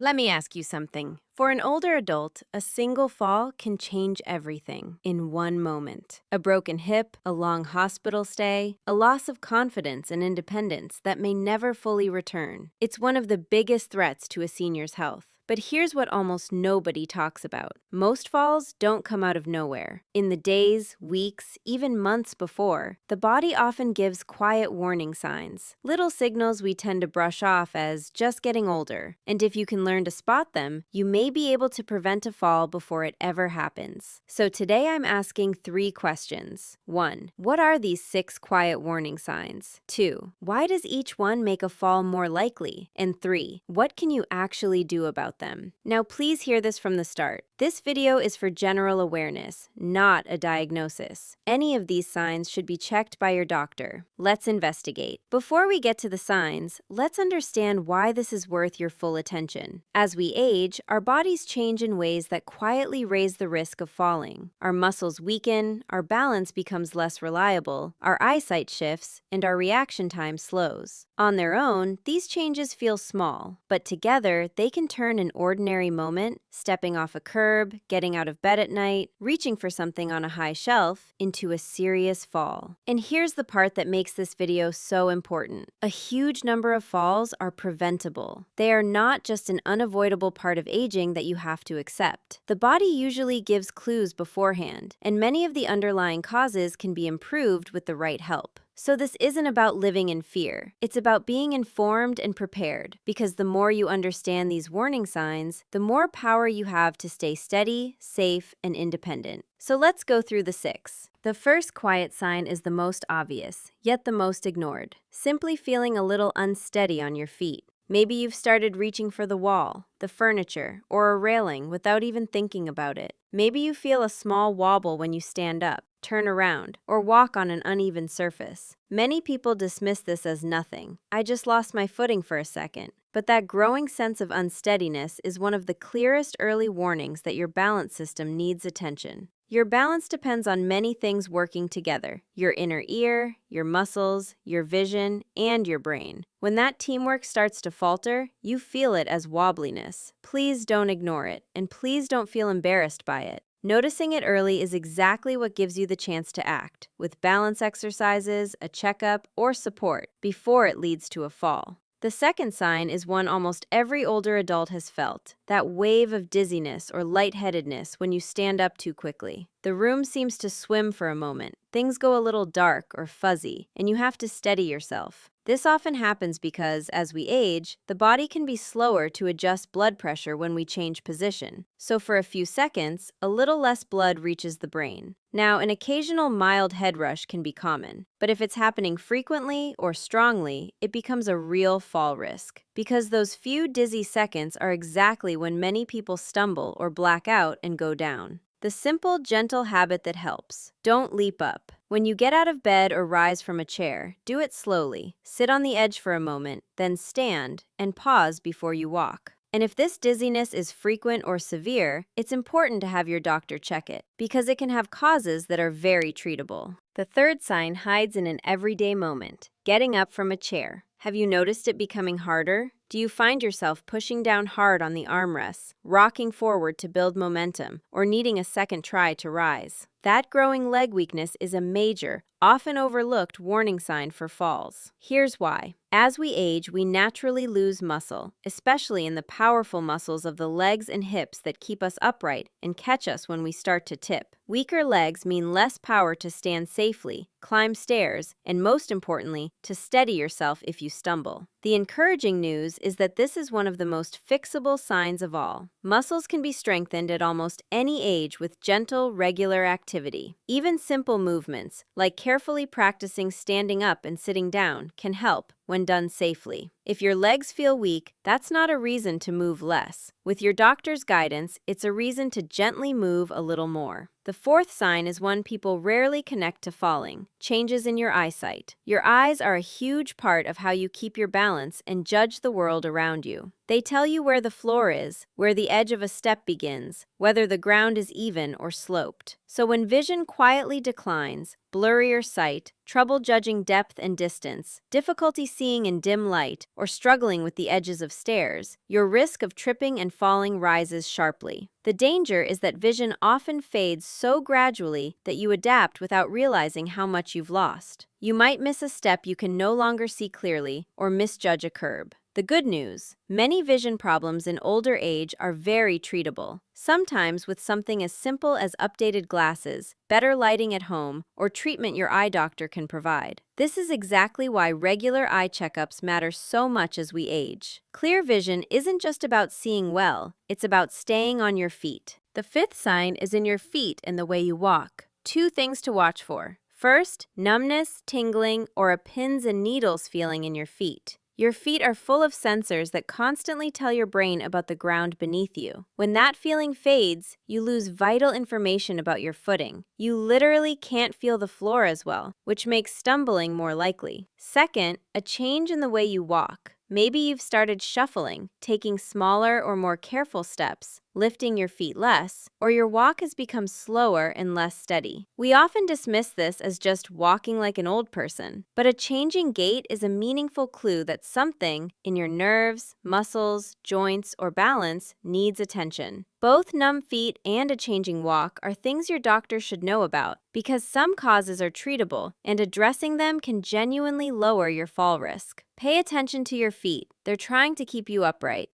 Let me ask you something. For an older adult, a single fall can change everything in one moment. A broken hip, a long hospital stay, a loss of confidence and independence that may never fully return. It's one of the biggest threats to a senior's health. But here's what almost nobody talks about. Most falls don't come out of nowhere. In the days, weeks, even months before, the body often gives quiet warning signs, little signals we tend to brush off as just getting older. And if you can learn to spot them, you may be able to prevent a fall before it ever happens. So today I'm asking 3 questions. 1. What are these 6 quiet warning signs? 2. Why does each one make a fall more likely? And 3. What can you actually do about them? Now please hear this from the start. This video is for general awareness, not a diagnosis. Any of these signs should be checked by your doctor. Let's investigate. Before we get to the signs, let's understand why this is worth your full attention. As we age, our bodies change in ways that quietly raise the risk of falling. Our muscles weaken, our balance becomes less reliable, our eyesight shifts, and our reaction time slows. On their own, these changes feel small, but together they can turn an ordinary moment, stepping off a curb, getting out of bed at night, reaching for something on a high shelf, into a serious fall. And here's the part that makes this video so important. A huge number of falls are preventable. They are not just an unavoidable part of aging that you have to accept. The body usually gives clues beforehand, and many of the underlying causes can be improved with the right help. So this isn't about living in fear. It's about being informed and prepared, because the more you understand these warning signs, the more power you have to stay steady, safe, and independent. So let's go through the 6. The first quiet sign is the most obvious, yet the most ignored. Simply feeling a little unsteady on your feet. Maybe you've started reaching for the wall, the furniture, or a railing without even thinking about it. Maybe you feel a small wobble when you stand up, turn around, or walk on an uneven surface. Many people dismiss this as nothing. I just lost my footing for a second. But that growing sense of unsteadiness is one of the clearest early warnings that your balance system needs attention. Your balance depends on many things working together: your inner ear, your muscles, your vision, and your brain. When that teamwork starts to falter, you feel it as wobbliness. Please don't ignore it, and please don't feel embarrassed by it. Noticing it early is exactly what gives you the chance to act, with balance exercises, a checkup, or support, before it leads to a fall. The second sign is one almost every older adult has felt: that wave of dizziness or lightheadedness when you stand up too quickly. The room seems to swim for a moment, things go a little dark or fuzzy, and you have to steady yourself. This often happens because, as we age, the body can be slower to adjust blood pressure when we change position. So for a few seconds, a little less blood reaches the brain. Now, an occasional mild head rush can be common, but if it's happening frequently or strongly, it becomes a real fall risk. Because those few dizzy seconds are exactly when many people stumble or black out and go down. The simple, gentle habit that helps: don't leap up. When you get out of bed or rise from a chair, do it slowly. Sit on the edge for a moment, then stand and pause before you walk. And if this dizziness is frequent or severe, it's important to have your doctor check it, because it can have causes that are very treatable. The third sign hides in an everyday moment: getting up from a chair. Have you noticed it becoming harder? Do you find yourself pushing down hard on the armrests, rocking forward to build momentum, or needing a second try to rise? That growing leg weakness is a major, often overlooked warning sign for falls. Here's why. As we age, we naturally lose muscle, especially in the powerful muscles of the legs and hips that keep us upright and catch us when we start to tip. Weaker legs mean less power to stand safely, climb stairs, and most importantly, to steady yourself if you stumble. The encouraging news is that this is one of the most fixable signs of all. Muscles can be strengthened at almost any age with gentle, regular activity. Even simple movements, like carefully practicing standing up and sitting down, can help when done safely. If your legs feel weak, that's not a reason to move less. With your doctor's guidance, it's a reason to gently move a little more. The fourth sign is one people rarely connect to falling: changes in your eyesight. Your eyes are a huge part of how you keep your balance and judge the world around you. They tell you where the floor is, where the edge of a step begins, whether the ground is even or sloped. So when vision quietly declines, blurrier sight, trouble judging depth and distance, difficulty seeing in dim light, or struggling with the edges of stairs, your risk of tripping and falling rises sharply. The danger is that vision often fades so gradually that you adapt without realizing how much you've lost. You might miss a step you can no longer see clearly, or misjudge a curb. The good news: many vision problems in older age are very treatable, sometimes with something as simple as updated glasses, better lighting at home, or treatment your eye doctor can provide. This is exactly why regular eye checkups matter so much as we age. Clear vision isn't just about seeing well, it's about staying on your feet. The fifth sign is in your feet and the way you walk. 2 things to watch for. First, numbness, tingling, or a pins and needles feeling in your feet. Your feet are full of sensors that constantly tell your brain about the ground beneath you. When that feeling fades, you lose vital information about your footing. You literally can't feel the floor as well, which makes stumbling more likely. Second, a change in the way you walk. Maybe you've started shuffling, taking smaller or more careful steps, lifting your feet less, or your walk has become slower and less steady. We often dismiss this as just walking like an old person, but a changing gait is a meaningful clue that something in your nerves, muscles, joints, or balance needs attention. Both numb feet and a changing walk are things your doctor should know about because some causes are treatable and addressing them can genuinely lower your fall risk. Pay attention to your feet. They're trying to keep you upright.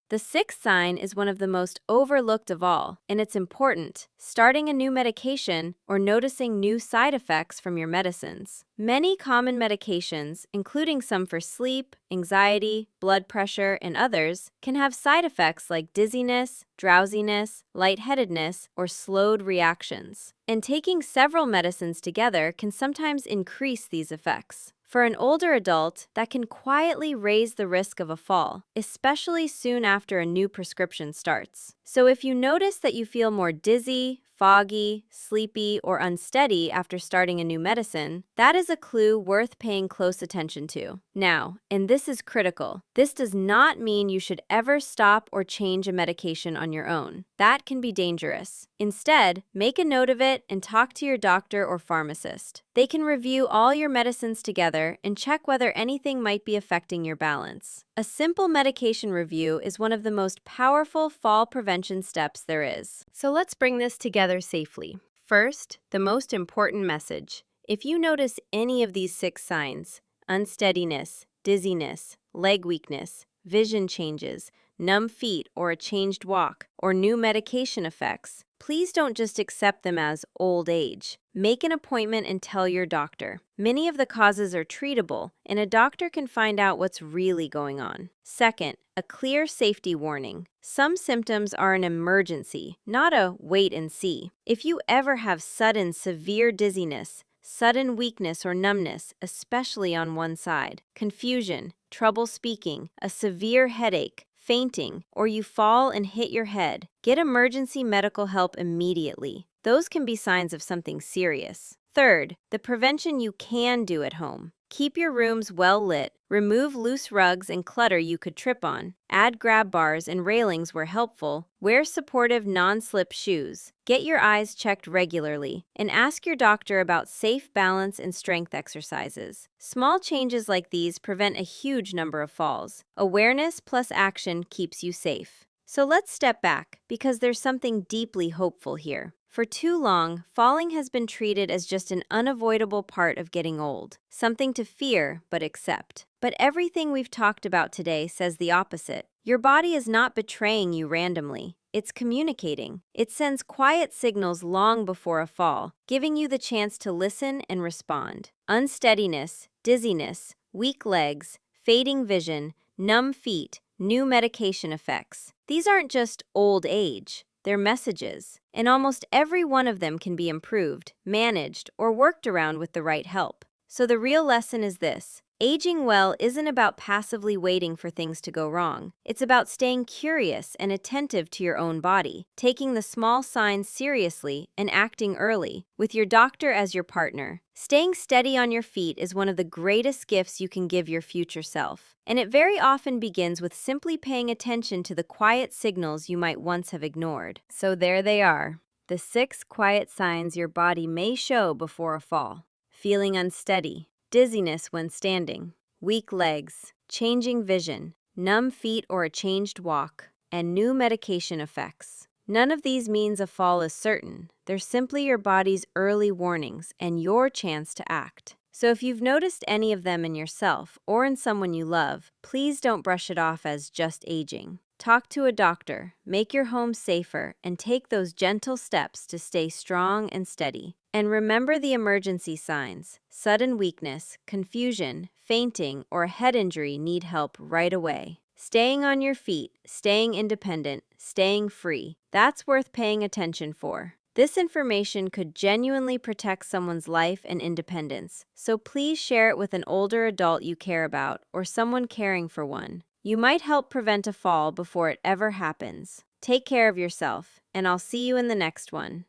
The sixth sign is one of the most overlooked of all, and it's important: starting a new medication or noticing new side effects from your medicines. Many common medications, including some for sleep, anxiety, blood pressure, and others, can have side effects like dizziness, drowsiness, lightheadedness, or slowed reactions. And taking several medicines together can sometimes increase these effects. For an older adult, that can quietly raise the risk of a fall, especially soon after a new prescription starts. So if you notice that you feel more dizzy, foggy, sleepy, or unsteady after starting a new medicine, that is a clue worth paying close attention to. Now, and this is critical, this does not mean you should ever stop or change a medication on your own. That can be dangerous. Instead, make a note of it and talk to your doctor or pharmacist. They can review all your medicines together and check whether anything might be affecting your balance. A simple medication review is one of the most powerful fall prevention steps there is. So let's bring this together safely. First, the most important message. If you notice any of these 6 signs, unsteadiness, dizziness, leg weakness, vision changes, numb feet or a changed walk, or new medication effects, please don't just accept them as old age. Make an appointment and tell your doctor. Many of the causes are treatable, and a doctor can find out what's really going on. Second, a clear safety warning. Some symptoms are an emergency, not a wait and see. If you ever have sudden severe dizziness, sudden weakness or numbness, especially on one side, confusion, trouble speaking, a severe headache, fainting, or you fall and hit your head, get emergency medical help immediately. Those can be signs of something serious. Third, the prevention you can do at home. Keep your rooms well lit, remove loose rugs and clutter you could trip on, add grab bars and railings where helpful, wear supportive non-slip shoes, get your eyes checked regularly, and ask your doctor about safe balance and strength exercises. Small changes like these prevent a huge number of falls. Awareness plus action keeps you safe. So let's step back, because there's something deeply hopeful here. For too long, falling has been treated as just an unavoidable part of getting old, something to fear but accept. But everything we've talked about today says the opposite. Your body is not betraying you randomly. It's communicating. It sends quiet signals long before a fall, giving you the chance to listen and respond. Unsteadiness, dizziness, weak legs, fading vision, numb feet, new medication effects. These aren't just old age. They're messages, and almost every one of them can be improved, managed, or worked around with the right help. So the real lesson is this: Aging well isn't about passively waiting for things to go wrong. It's about staying curious and attentive to your own body, taking the small signs seriously and acting early, with your doctor as your partner. Staying steady on your feet is one of the greatest gifts you can give your future self, and it very often begins with simply paying attention to the quiet signals you might once have ignored. So there they are, the 6 quiet signs your body may show before a fall. Feeling unsteady, dizziness when standing, weak legs, changing vision, numb feet or a changed walk, and new medication effects. None of these means a fall is certain. They're simply your body's early warnings and your chance to act. So if you've noticed any of them in yourself or in someone you love, please don't brush it off as just aging. Talk to a doctor, make your home safer, and take those gentle steps to stay strong and steady. And remember the emergency signs. Sudden weakness, confusion, fainting, or a head injury need help right away. Staying on your feet, staying independent, staying free, that's worth paying attention for. This information could genuinely protect someone's life and independence, so please share it with an older adult you care about or someone caring for one. You might help prevent a fall before it ever happens. Take care of yourself, and I'll see you in the next one.